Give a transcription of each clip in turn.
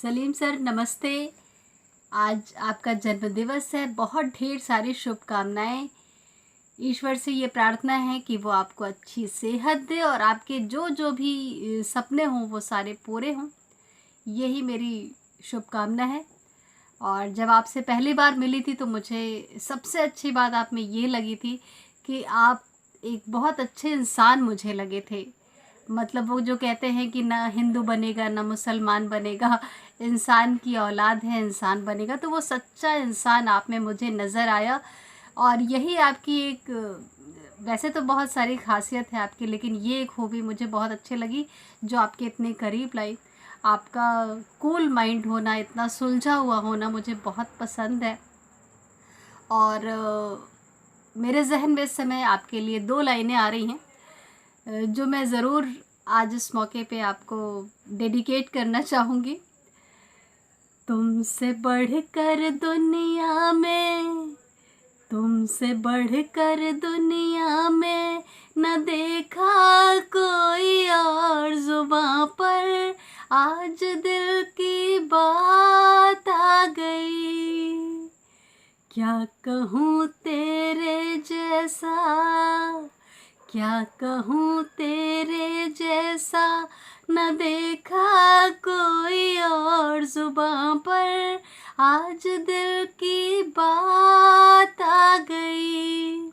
Salim sir नमस्ते। आज आपका जन्मदिवस है, बहुत ढेर सारी शुभकामनाएं। ईश्वर से ये प्रार्थना है कि वो आपको अच्छी सेहत दे और आपके जो जो भी सपने हों वो सारे पूरे हों, यही मेरी शुभकामना है। और जब आपसे पहली बार मिली थी तो मुझे सबसे अच्छी बात आप में ये लगी थी कि आप एक बहुत अच्छे इंसान मुझे लगे थे। मतलब वो जो कहते हैं कि ना हिंदू बनेगा ना मुसलमान बनेगा, इंसान की औलाद है इंसान बनेगा, तो वो सच्चा इंसान आप में मुझे नज़र आया। और यही आपकी एक, वैसे तो बहुत सारी खासियत है आपकी, लेकिन ये एक खूबी मुझे बहुत अच्छी लगी जो आपके इतने करीब लाई। आपका कूल माइंड होना, इतना सुलझा हुआ होना मुझे बहुत पसंद है। और मेरे जहन में इस समय आपके लिए 2 लाइनें आ रही हैं जो मैं ज़रूर आज इस मौके पे आपको डेडिकेट करना चाहूँगी। तुमसे बढ़कर दुनिया में, तुमसे बढ़कर दुनिया में न देखा कोई और, जुबां पर आज दिल की बात आ गई। क्या कहूँ तेरे जैसा, क्या कहूँ तेरे जैसा, न देखा कोई और, जुबां पर आज दिल की बात आ गई।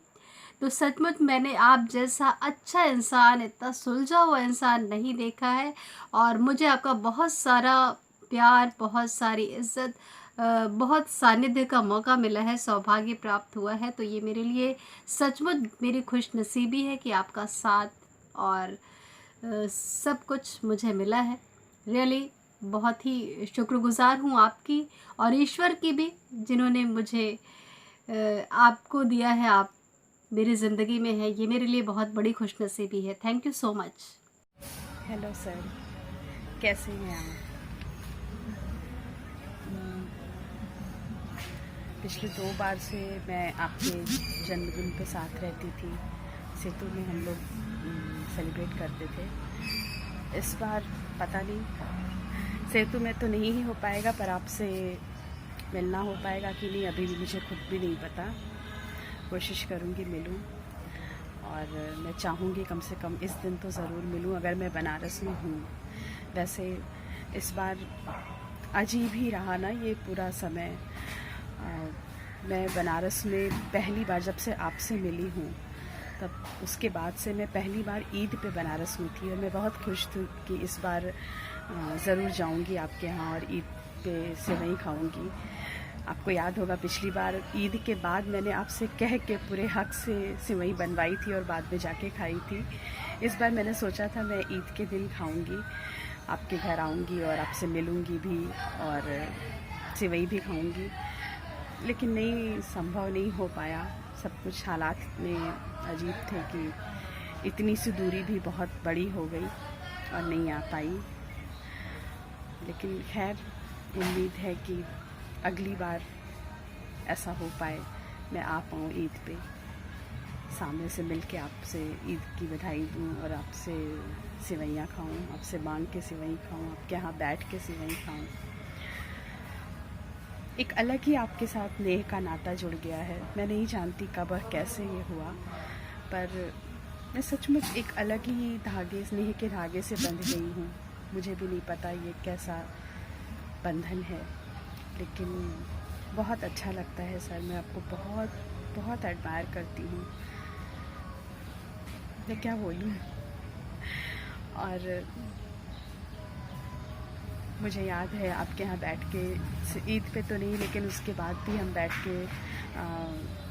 तो सचमुच मैंने आप जैसा अच्छा इंसान, इतना सुलझा हुआ इंसान नहीं देखा है। और मुझे आपका बहुत सारा प्यार, बहुत सारी इज़्ज़त, बहुत सानिध्य का मौका मिला है, सौभाग्य प्राप्त हुआ है। तो ये मेरे लिए सचमुच मेरी खुशनसीबी है कि आपका साथ और सब कुछ मुझे मिला है। रियली बहुत ही शुक्रगुज़ार हूँ आपकी और ईश्वर की भी, जिन्होंने मुझे आपको दिया है। आप मेरी ज़िंदगी में है, ये मेरे लिए बहुत बड़ी खुशनसीबी है। Thank you so much. Hello sir, कैसे हैं आप? पिछले 2 बार से मैं आपके जन्मदिन पे साथ रहती थी। सेतु में हम लोग सेलिब्रेट करते थे। इस बार पता नहीं, सेतु में तो नहीं ही हो पाएगा, पर आपसे मिलना हो पाएगा कि नहीं अभी भी मुझे खुद भी नहीं पता। कोशिश करूँगी मिलूँ, और मैं चाहूँगी कम से कम इस दिन तो ज़रूर मिलूँ अगर मैं बनारस में हूँ। वैसे इस बार अजीब ही रहा ना ये पूरा समय। मैं बनारस में पहली बार जब से आपसे मिली हूँ, तब उसके बाद से मैं पहली बार ईद पे बनारस में थी, और मैं बहुत खुश थी कि इस बार ज़रूर जाऊँगी आपके यहाँ और ईद पे सेवई खाऊँगी। आपको याद होगा पिछली बार ईद के बाद मैंने आपसे कह के पूरे हक से सेवई बनवाई थी और बाद में जाके खाई थी। इस बार मैंने सोचा था मैं ईद के दिन खाऊँगी, आपके घर आऊँगी और आपसे मिलूँगी भी और सेवई भी खाऊँगी, लेकिन नहीं, संभव नहीं हो पाया। सब कुछ हालात में अजीब थे कि इतनी सी दूरी भी बहुत बड़ी हो गई और नहीं आ पाई। लेकिन खैर, उम्मीद है कि अगली बार ऐसा हो पाए, मैं आ पाऊँ ईद पे, सामने से मिल के आपसे ईद की बधाई दूँ और आपसे सेवइयाँ खाऊँ, आपसे मांग के सेवई खाऊँ, आपके यहाँ बैठ के सेवई खाऊँ। एक अलग ही आपके साथ नेह का नाता जुड़ गया है। मैं नहीं जानती कब और कैसे ये हुआ, पर मैं सचमुच एक अलग ही धागे, स्नेह के धागे से बंध गई हूँ। मुझे भी नहीं पता ये कैसा बंधन है, लेकिन बहुत अच्छा लगता है सर। मैं आपको बहुत बहुत एडमायर करती हूँ, मैं क्या बोलूँ। और मुझे याद है आपके यहाँ बैठ के, ईद पे तो नहीं लेकिन उसके बाद भी हम बैठ के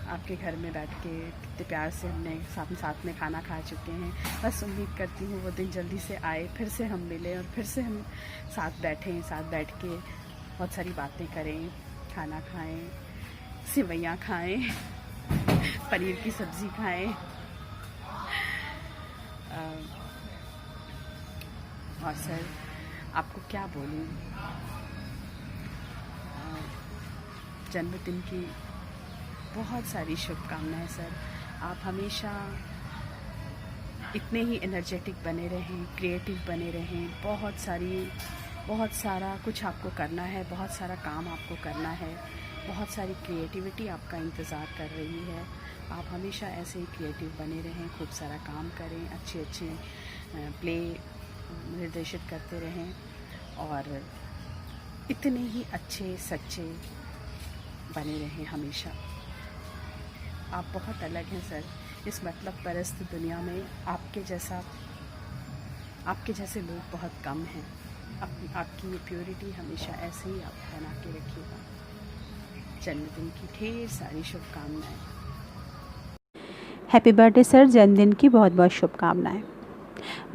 आपके घर में बैठ के कितने प्यार से हमने साथ में खाना खा चुके हैं। बस उम्मीद करती हूँ वो दिन जल्दी से आए, फिर से हम मिलें और फिर से हम साथ बैठें, साथ बैठ के बहुत सारी बातें करें, खाना खाएं, सेवइयाँ खाएं, पनीर की सब्ज़ी खाएं। और सर, आपको क्या बोलूं, जन्मदिन की बहुत सारी शुभकामनाएं सर। आप हमेशा इतने ही एनर्जेटिक बने रहें, क्रिएटिव बने रहें, बहुत सारी बहुत सारा कुछ आपको करना है, बहुत सारा काम आपको करना है, बहुत सारी क्रिएटिविटी आपका इंतज़ार कर रही है। आप हमेशा ऐसे ही क्रिएटिव बने रहें, खूब सारा काम करें, अच्छे अच्छे प्ले निर्देशित करते रहें और इतने ही अच्छे सच्चे बने रहें हमेशा। आप बहुत अलग हैं सर, इस मतलब परस्त दुनिया में आपके जैसे लोग बहुत कम हैं। आपकी ये प्योरिटी हमेशा ऐसे ही आप बना के रखिएगा। जन्मदिन की ढेर सारी शुभकामनाएं। हैप्पी बर्थडे सर, जन्मदिन की बहुत बहुत शुभकामनाएं।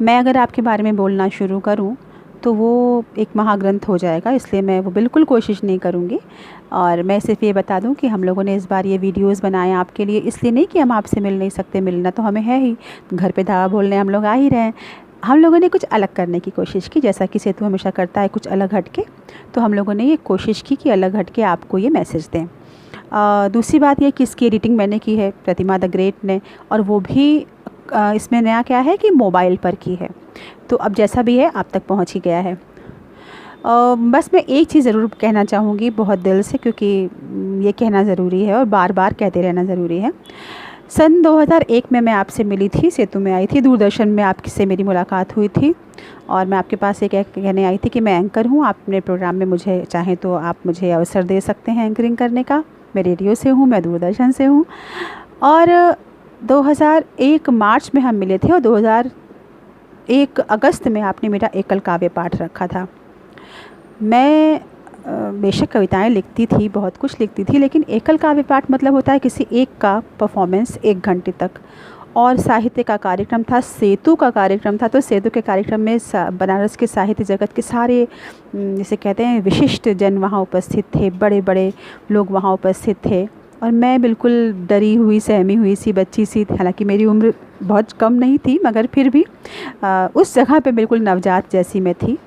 मैं अगर आपके बारे में बोलना शुरू करूं तो वो एक महाग्रंथ हो जाएगा, इसलिए मैं वो बिल्कुल कोशिश नहीं करूंगी। और मैं सिर्फ ये बता दूं कि हम लोगों ने इस बार ये वीडियोस बनाए आपके लिए, इसलिए नहीं कि हम आपसे मिल नहीं सकते, मिलना तो हमें है ही, घर पे दावा बोलने हम लोग आ ही रहे हैं। हम लोगों ने कुछ अलग करने की कोशिश की, जैसा कि सेतु हमेशा करता है, कुछ अलग हटके। तो हम लोगों ने ये कोशिश की कि अलग हटके आपको ये मैसेज दें। दूसरी बात ये कि इसकी एडिटिंग मैंने की है प्रतिमा द ग्रेट ने, और वो भी इसमें नया क्या है कि मोबाइल पर की है, तो अब जैसा भी है आप तक पहुंच ही गया है। बस मैं एक चीज़ ज़रूर कहना चाहूँगी बहुत दिल से, क्योंकि ये कहना ज़रूरी है और बार बार कहते रहना ज़रूरी है। सन 2001 में मैं आपसे मिली थी, सेतु में आई थी, दूरदर्शन में आपसे मेरी मुलाकात हुई थी और मैं आपके पास एक कहने आई थी कि मैं एंकर हूँ, आप अपने प्रोग्राम में मुझे चाहें तो आप मुझे अवसर दे सकते हैं एंकरिंग करने का। मैं रेडियो से हूँ, मैं दूरदर्शन से हूँ। और 2001 मार्च में हम मिले थे और 2001 अगस्त में आपने मेरा एकल काव्य पाठ रखा था। मैं बेशक कविताएं लिखती थी, बहुत कुछ लिखती थी, लेकिन एकल काव्य पाठ मतलब होता है किसी एक का परफॉर्मेंस 1 घंटे तक, और साहित्य का कार्यक्रम था, सेतु का कार्यक्रम था। तो सेतु के कार्यक्रम में बनारस के साहित्य जगत के सारे जिसे कहते हैं विशिष्ट जन वहाँ उपस्थित थे, बड़े बड़े लोग वहाँ उपस्थित थे और मैं बिल्कुल डरी हुई, सहमी हुई सी बच्ची सी, हालांकि मेरी उम्र बहुत कम नहीं थी, मगर फिर भी उस जगह पे बिल्कुल नवजात जैसी मैं थी।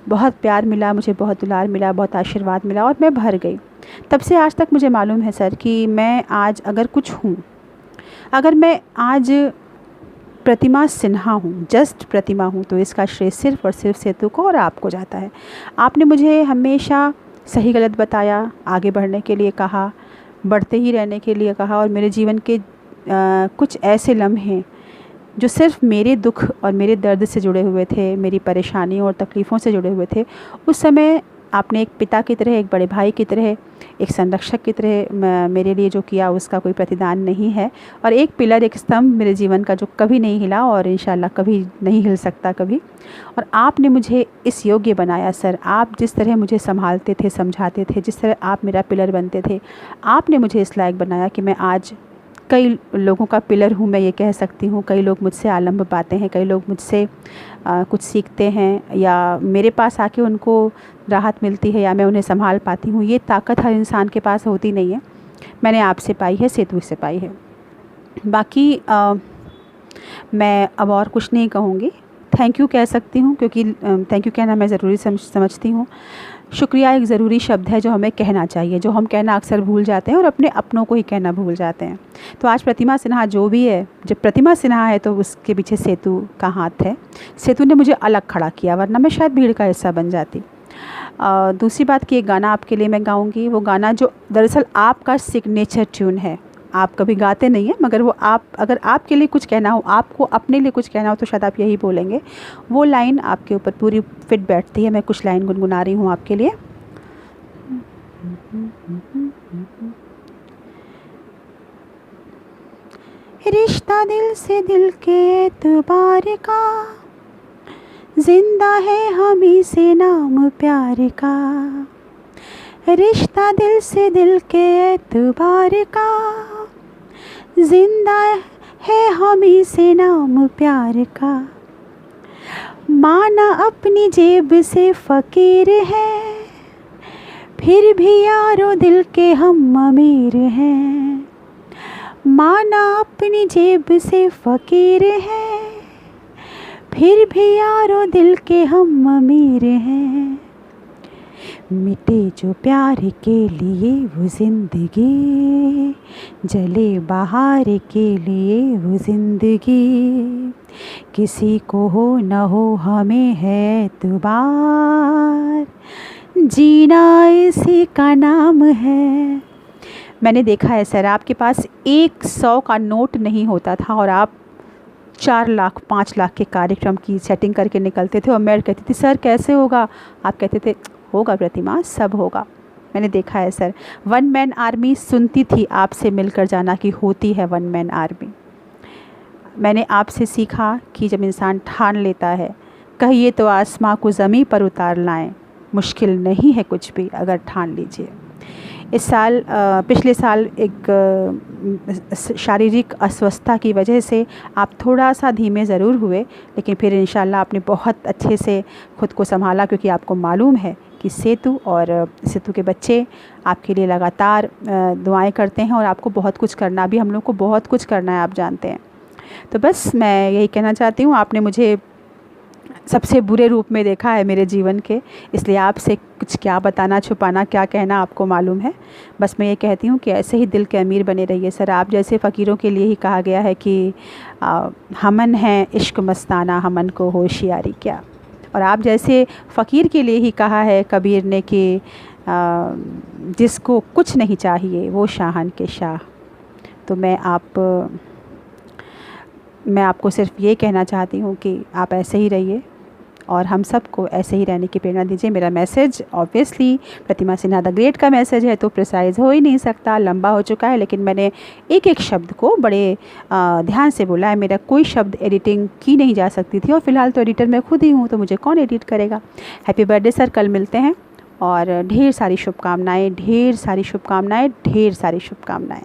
बहुत प्यार मिला मुझे, बहुत दुलार मिला, बहुत आशीर्वाद मिला और मैं भर गई। तब से आज तक मुझे मालूम है सर कि मैं आज अगर कुछ हूँ, अगर मैं आज प्रतिमा सिन्हा हूँ, जस्ट प्रतिमा हूँ, तो इसका श्रेय सिर्फ़ और सिर्फ सेतु को और आपको जाता है। आपने मुझे हमेशा सही गलत बताया, आगे बढ़ने के लिए कहा, बढ़ते ही रहने के लिए कहा, और मेरे जीवन के कुछ ऐसे लम्हे जो सिर्फ मेरे दुख और मेरे दर्द से जुड़े हुए थे, मेरी परेशानियों और तकलीफ़ों से जुड़े हुए थे, उस समय आपने एक पिता की तरह, एक बड़े भाई की तरह, एक संरक्षक की तरह मेरे लिए जो किया उसका कोई प्रतिदान नहीं है। और एक पिलर, एक स्तंभ मेरे जीवन का जो कभी नहीं हिला और इंशाल्लाह कभी नहीं हिल सकता कभी। और आपने मुझे इस योग्य बनाया सर। आप जिस तरह मुझे संभालते थे, समझाते थे, जिस तरह आप मेरा पिलर बनते थे, आपने मुझे इस लायक बनाया कि मैं आज कई लोगों का पिलर हूँ, मैं ये कह सकती हूँ। कई लोग मुझसे आलम्ब पाते हैं, कई लोग मुझसे कुछ सीखते हैं, या मेरे पास आके उनको राहत मिलती है, या मैं उन्हें संभाल पाती हूँ। ये ताकत हर इंसान के पास होती नहीं है, मैंने आपसे पाई है, सेतु से पाई है। बाकी मैं अब और कुछ नहीं कहूँगी, थैंक यू कह सकती हूँ, क्योंकि थैंक यू कहना मैं ज़रूरी समझती हूँ। शुक्रिया एक ज़रूरी शब्द है जो हमें कहना चाहिए, जो हम कहना अक्सर भूल जाते हैं और अपने अपनों को ही कहना भूल जाते हैं। तो आज प्रतिमा सिन्हा जो भी है, जब प्रतिमा सिन्हा है तो उसके पीछे सेतु का हाथ है। सेतु ने मुझे अलग खड़ा किया, वरना मैं शायद भीड़ का हिस्सा बन जाती। दूसरी बात कि एक गाना आपके लिए मैं गाऊंगी, वो गाना जो दरअसल आपका सिग्नेचर ट्यून है। आप कभी गाते नहीं हैं, मगर वो अगर आपके लिए कुछ कहना हो, आपको अपने लिए कुछ कहना हो, तो शायद आप यही बोलेंगे। वो लाइन आपके ऊपर पूरी फिट बैठती है। मैं कुछ लाइन गुनगुना रही हूँ आपके लिए। रिश्ता दिल से दिल के एतबार का, जिंदा है हमी से नाम प्यार का। रिश्ता दिल से दिल के एतबार का, जिंदा है हमी से नाम प्यार का। माना अपनी जेब से फ़कीर है, फिर भी यारो दिल के हम अमीर हैं। माना अपनी जेब से फ़कीर है, फिर भी यारो दिल के हम अमीर हैं। मिटे जो प्यार के लिए वो ज़िंदगी, जले बहार के लिए वो ज़िंदगी। किसी को हो न हो हमें है एतबार, जीना इसी का नाम है। मैंने देखा है सर, आपके पास 100 का नोट नहीं होता था और आप 4 लाख 5 लाख के कार्यक्रम की सेटिंग करके निकलते थे और मैं कहती थी सर कैसे होगा, आप कहते थे होगा प्रतिमा, सब होगा। मैंने देखा है सर। वन मैन आर्मी सुनती थी आपसे मिलकर जाना कि होती है वन मैन आर्मी। मैंने आपसे सीखा कि जब इंसान ठान लेता है, कहिए तो आसमां को ज़मीं पर उतार लाएं, मुश्किल नहीं है कुछ भी अगर ठान लीजिए। इस साल पिछले साल एक शारीरिक अस्वस्थता की वजह से आप थोड़ा सा धीमे ज़रूर हुए, लेकिन फिर इंशाल्लाह आपने बहुत अच्छे से ख़ुद को संभाला, क्योंकि आपको मालूम है कि सेतु और सेतु के बच्चे आपके लिए लगातार दुआएं करते हैं और आपको बहुत कुछ करना भी, हम लोग को बहुत कुछ करना है, आप जानते हैं। तो बस मैं यही कहना चाहती हूँ, आपने मुझे सबसे बुरे रूप में देखा है मेरे जीवन के, इसलिए आपसे कुछ क्या बताना, छुपाना, क्या कहना आपको मालूम है। बस मैं ये कहती हूँ कि ऐसे ही दिल के अमीर बने रहिए सर। आप जैसे फ़कीरों के लिए ही कहा गया है कि हमन है इश्क मस्ताना, हमन को होशियारी क्या। और आप जैसे फ़कीर के लिए ही कहा है कबीर ने कि जिसको कुछ नहीं चाहिए वो शाहन के शाह। तो मैं आपको सिर्फ ये कहना चाहती हूँ कि आप ऐसे ही रहिए और हम सबको ऐसे ही रहने की प्रेरणा दीजिए। मेरा message obviously Pratima Sinha the great का मैसेज है, तो प्रिसाइज़ हो ही नहीं सकता, लंबा हो चुका है, लेकिन मैंने एक एक शब्द को बड़े ध्यान से बोला है। मेरा कोई शब्द एडिटिंग की नहीं जा सकती थी और फ़िलहाल तो एडिटर मैं खुद ही हूँ, तो मुझे कौन एडिट करेगा। हैप्पी बर्थडे सर, कल मिलते हैं और ढेर सारी शुभकामनाएँ, ढेर सारी शुभकामनाएँ, ढेर सारी शुभकामनाएँ।